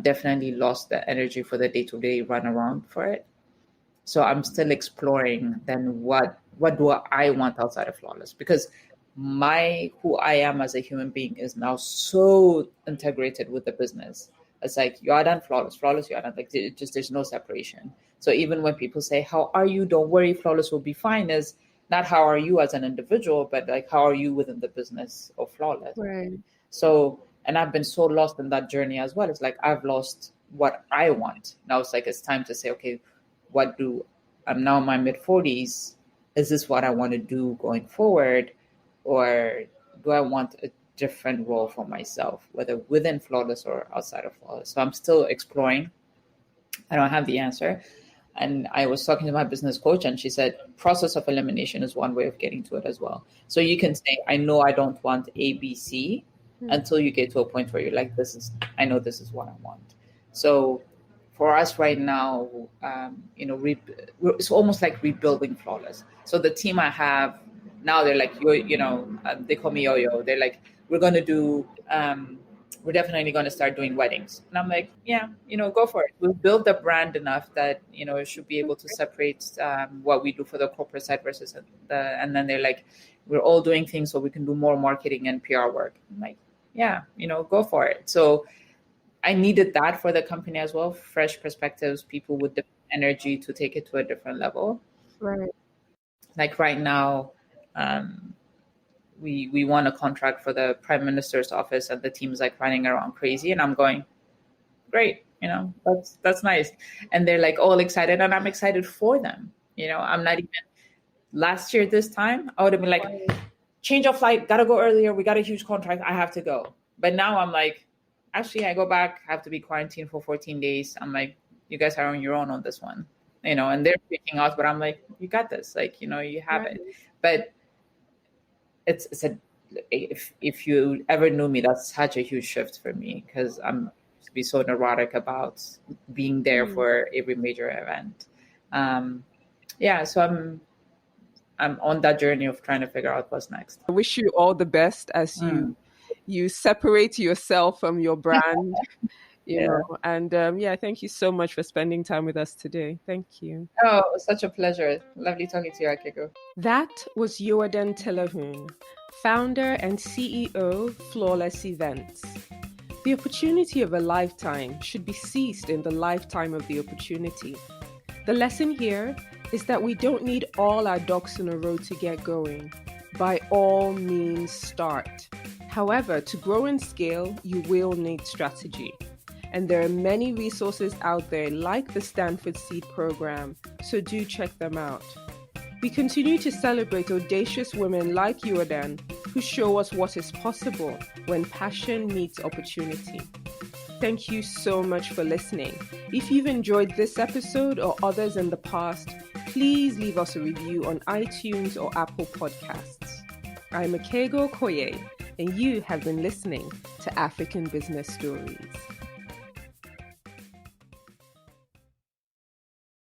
S2: definitely lost the energy for the day-to-day run around for it. So I'm still exploring then what do I want outside of Flawless? Because who I am as a human being is now so integrated with the business. It's like Yoadan, Flawless, Yoadan. Like there's no separation. So even when people say, "How are you? Don't worry, Flawless will be fine," is not how are you as an individual, but like how are you within the business of Flawless.
S1: Right.
S2: So, and I've been so lost in that journey as well. It's like I've lost what I want. Now it's like it's time to say, okay, I'm now in my mid-40s. Is this what I want to do going forward, or do I want a different role for myself, whether within Flawless or outside of Flawless? So I'm still exploring. I don't have the answer. And I was talking to my business coach and she said, process of elimination is one way of getting to it as well. So you can say, I know I don't want A, B, C until you get to a point where you're like, I know this is what I want. So for us right now, it's almost like rebuilding Flawless. So the team I have now, they're like, they call me Yo-Yo. They're like, we're definitely going to start doing weddings. And I'm like, yeah, go for it. We'll build the brand enough that, it should be able to separate what we do for the corporate side versus and then they're like, we're all doing things so we can do more marketing and PR work. I'm like, yeah, go for it. So I needed that for the company as well. Fresh perspectives, people with the energy to take it to a different level.
S1: Right.
S2: Like right now, we won a contract for the Prime Minister's office and the team's like running around crazy. And I'm going, great, that's nice. And they're like all excited and I'm excited for them. I'm not even, last year this time, I would have been like, change of flight, gotta go earlier. We got a huge contract. I have to go. But now I'm like, actually, I go back, have to be quarantined for 14 days. I'm like, you guys are on your own on this one, and they're freaking out, but I'm like, you got this. Like, you have it. But if you ever knew me, that's such a huge shift for me because I'm used to be so neurotic about being there for every major event. So I'm on that journey of trying to figure out what's next.
S1: I wish you all the best as you separate yourself from your brand, and thank you so much for spending time with us today. Thank you.
S2: Oh, it was such a pleasure. Lovely talking to you, Akiko.
S1: That was Yoadan Tilahun, founder and CEO, Flawless Events. The opportunity of a lifetime should be seized in the lifetime of the opportunity. The lesson here is that we don't need all our ducks in a row to get going. By all means, start. However, to grow and scale, you will need strategy. And there are many resources out there like the Stanford Seed Program, so do check them out. We continue to celebrate audacious women like Yoadan who show us what is possible when passion meets opportunity. Thank you so much for listening. If you've enjoyed this episode or others in the past, please leave us a review on iTunes or Apple Podcasts. I'm Akego Okoye, and you have been listening to African Business Stories.